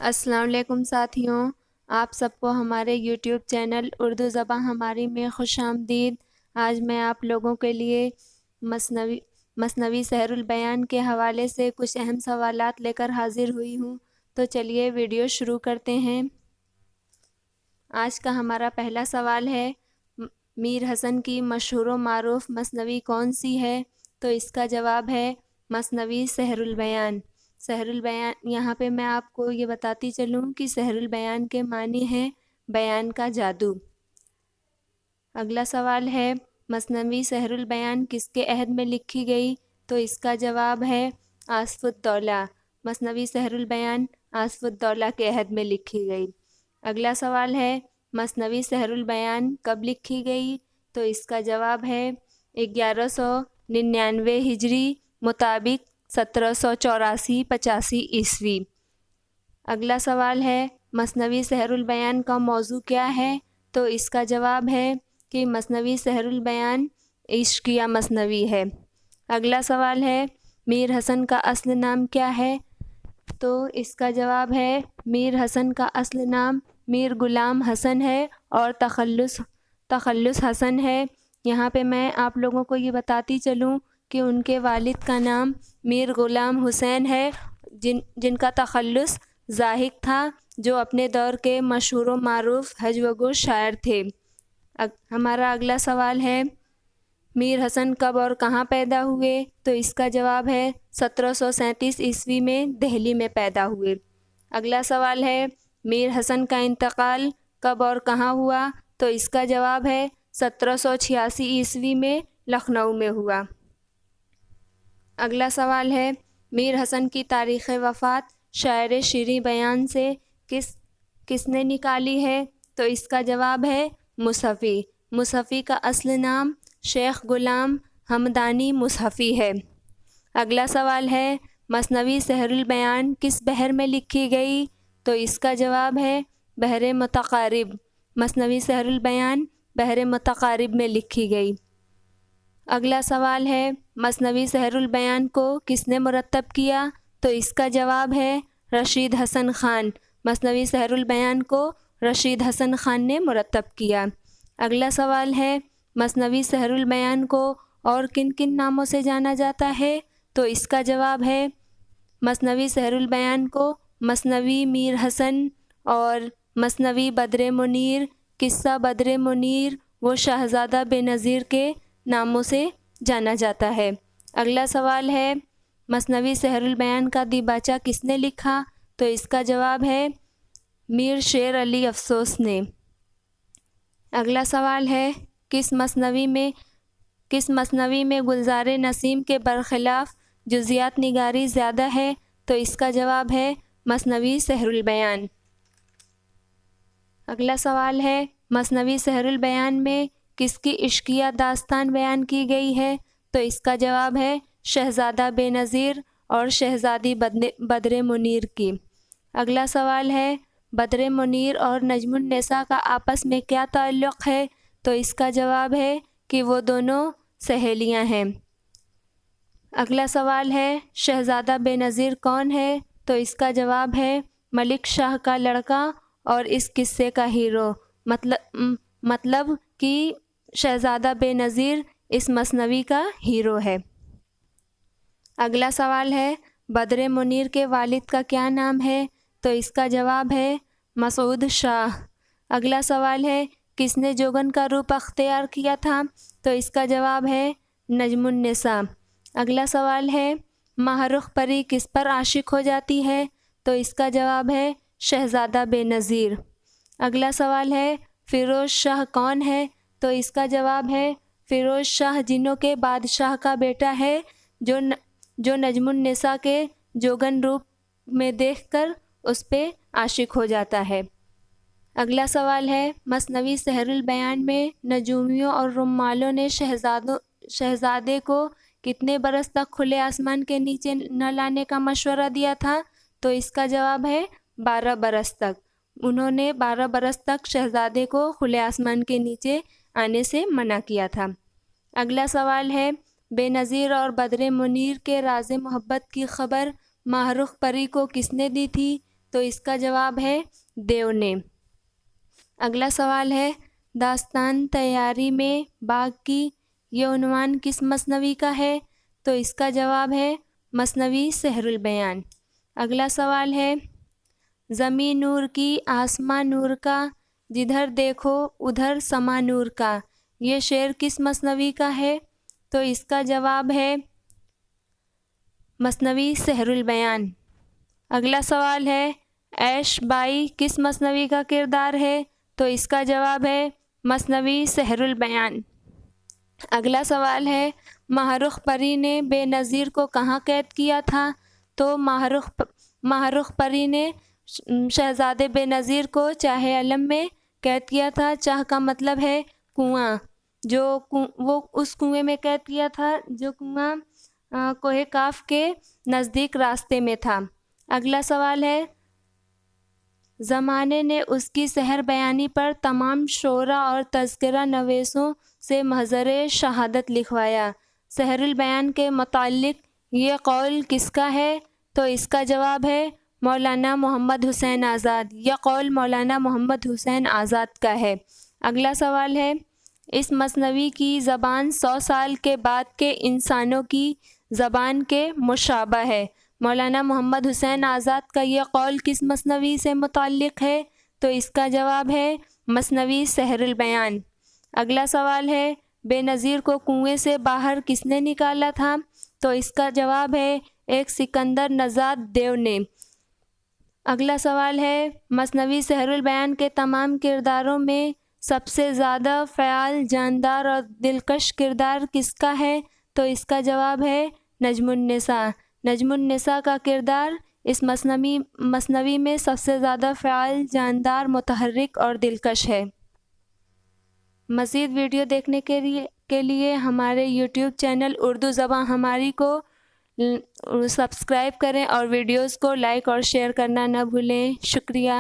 السلام علیکم ساتھیوں، آپ سب کو ہمارے یوٹیوب چینل اردو زبان ہماری میں خوش آمدید۔ آج میں آپ لوگوں کے لیے مثنوی سحر البیان کے حوالے سے کچھ اہم سوالات لے کر حاضر ہوئی ہوں، تو چلیے ویڈیو شروع کرتے ہیں۔ آج کا ہمارا پہلا سوال ہے، میر حسن کی مشہور و معروف مثنوی کون سی ہے؟ تو اس کا جواب ہے مثنوی سحر البیان۔ سحر البیان، یہاں پہ میں آپ کو یہ بتاتی چلوں کہ سحر البیان کے معنی ہے بیان کا جادو۔ اگلا سوال ہے، مثنوی سحر البیان کس کے عہد میں لکھی گئی؟ تو اس کا جواب ہے آصف الدولہ۔ مثنوی سحر البیان آصف الدولہ کے عہد میں لکھی گئی۔ اگلا سوال ہے، مثنوی سحر البیان کب لکھی گئی؟ تو اس کا جواب ہے 1199 ہجری مطابق 1784-85 عیسوی۔ اگلا سوال ہے، مثنوی سحر البیان کا موضوع کیا ہے؟ تو اس کا جواب ہے کہ مثنوی سحر البیان عشقیہ مثنوی ہے۔ اگلا سوال ہے، میر حسن کا اصل نام کیا ہے؟ تو اس کا جواب ہے میر حسن کا اصل نام میر غلام حسن ہے اور تخلص حسن ہے۔ یہاں پہ میں آپ لوگوں کو یہ بتاتی چلوں کہ ان کے والد کا نام میر غلام حسین ہے، جن کا تخلص زاہد تھا، جو اپنے دور کے مشہور و معروف ہجو و گو شاعر تھے۔ ہمارا اگلا سوال ہے، میر حسن کب اور کہاں پیدا ہوئے؟ تو اس کا جواب ہے 1737 عیسوی میں دہلی میں پیدا ہوئے۔ اگلا سوال ہے، میر حسن کا انتقال کب اور کہاں ہوا؟ تو اس کا جواب ہے 1786 عیسوی میں لکھنؤ میں ہوا۔ اگلا سوال ہے، میر حسن کی تاریخ وفات شاعر شیریں بیان سے کس نے نکالی ہے؟ تو اس کا جواب ہے مصحفی۔ مصحفی کا اصل نام شیخ غلام حمدانی مصحفی ہے۔ اگلا سوال ہے، مثنوی سحر البیان کس بحر میں لکھی گئی؟ تو اس کا جواب ہے بحر متقارب۔ مثنوی سحر البیان بحر متقارب میں لکھی گئی۔ اگلا سوال ہے، مثنوی سحر البیان کو کس نے مرتب کیا؟ تو اس کا جواب ہے رشید حسن خان۔ مثنوی سحر البیان کو رشید حسن خان نے مرتب کیا۔ اگلا سوال ہے، مثنوی سحر البیان کو اور کن کن ناموں سے جانا جاتا ہے؟ تو اس کا جواب ہے مثنوی سحر البیان کو مثنوی میر حسن اور مثنوی بدر منیر، قصہ بدر منیر و شہزادہ بے نظیر کے ناموں سے جانا جاتا ہے۔ اگلا سوال ہے، مثنوی سحر البیان کا دیباچہ کس نے لکھا؟ تو اس کا جواب ہے میر شیر علی افسوس نے۔ اگلا سوال ہے، کس مثنوی میں گلزار نسیم کے برخلاف جزیات نگاری زیادہ ہے؟ تو اس کا جواب ہے مثنوی سحر البیان۔ اگلا سوال ہے، مثنوی سحر البیان میں کس کی عشقیہ داستان بیان کی گئی ہے؟ تو اس کا جواب ہے شہزادہ بے نظیر اور شہزادی بدر منیر کی۔ اگلا سوال ہے، بدر منیر اور نجم النساء کا آپس میں کیا تعلق ہے؟ تو اس کا جواب ہے کہ وہ دونوں سہیلیاں ہیں۔ اگلا سوال ہے، شہزادہ بے نظیر کون ہے؟ تو اس کا جواب ہے ملک شاہ کا لڑکا اور اس قصے کا ہیرو، مطلب کہ شہزادہ بے نظیر اس مثنوی کا ہیرو ہے۔ اگلا سوال ہے، بدر منیر کے والد کا کیا نام ہے؟ تو اس کا جواب ہے مسعود شاہ۔ اگلا سوال ہے، کس نے جوگن کا روپ اختیار کیا تھا؟ تو اس کا جواب ہے نجم النساء۔ اگلا سوال ہے، ماہ رخ پری کس پر عاشق ہو جاتی ہے؟ تو اس کا جواب ہے شہزادہ بے نظیر۔ اگلا سوال ہے، فیروز شاہ کون ہے؟ تو اس کا جواب ہے فیروز شاہ جنوں کے بادشاہ کا بیٹا ہے، جو نجم النساء کے جوگن روپ میں دیکھ کر اس پہ عاشق ہو جاتا ہے۔ اگلا سوال ہے، مثنوی سحر البیان میں نجومیوں اور رمالوں نے شہزادے کو کتنے برس تک کھلے آسمان کے نیچے نہ لانے کا مشورہ دیا تھا؟ تو اس کا جواب ہے 12 برس تک۔ انہوں نے 12 برس تک شہزادے کو کھلے آسمان کے نیچے آنے سے منع کیا تھا۔ اگلا سوال ہے، بے نظیر اور بدر منیر کے راز محبت کی خبر ماہ رخ پری کو کس نے دی تھی؟ تو اس کا جواب ہے دیو نے۔ اگلا سوال ہے داستان تیاری میں باغ کی یہ عنوان کس مثنوی کا ہے؟ تو اس کا جواب ہے مثنوی سحر البیان۔ اگلا سوال ہے زمیں نور کی آسماں نور کا، جدھر دیکھو ادھر سما نور کا، یہ شعر کس مثنوی کا ہے؟ تو اس کا جواب ہے مثنوی سحر البیان۔ اگلا سوال ہے عیش بائی کس مثنوی کا کردار ہے؟ تو اس کا جواب ہے مثنوی سحر البیان۔ اگلا سوال ہے ماہ رخ پری نے بے نظیر کو کہاں قید کیا تھا؟ تو ماہ رخ پری نے شہزادے بے نظیر کو چاہ علم میں قید کیا تھا۔ چاہ کا مطلب ہے کنواں، وہ اس کنویں میں قید کیا تھا جو کنواں کوہ کاف کے نزدیک راستے میں تھا۔ اگلا سوال ہے زمانے نے اس کی سحر بیانی پر تمام شعراء اور تذکرہ نویسوں سے محضر شہادت لکھوایا، سحر البیان کے متعلق یہ قول کس کا ہے؟ تو اس کا جواب ہے مولانا محمد حسین آزاد۔ یہ قول مولانا محمد حسین آزاد کا ہے۔ اگلا سوال ہے اس مثنوی کی زبان 100 سال کے بعد کے انسانوں کی زبان کے مشابہ ہے، مولانا محمد حسین آزاد کا یہ قول کس مثنوی سے متعلق ہے؟ تو اس کا جواب ہے مثنوی سحر البیان۔ اگلا سوال ہے بے نظیر کو کنویں سے باہر کس نے نکالا تھا؟ تو اس کا جواب ہے ایک سکندر نژاد دیو نے۔ اگلا سوال ہے مثنوی سحر البیان کے تمام کرداروں میں سب سے زیادہ فعال، جاندار اور دلکش کردار کس کا ہے؟ تو اس کا جواب ہے نجم النساء۔ نجم النساء کا کردار اس مثنوی میں سب سے زیادہ فعال، جاندار، متحرک اور دلکش ہے۔ مزید ویڈیو دیکھنے کے لیے ہمارے یوٹیوب چینل اردو زباں ہماری کو سبسکرائب کریں اور ویڈیوز کو لائک اور شیئر کرنا نہ بھولیں۔ شکریہ۔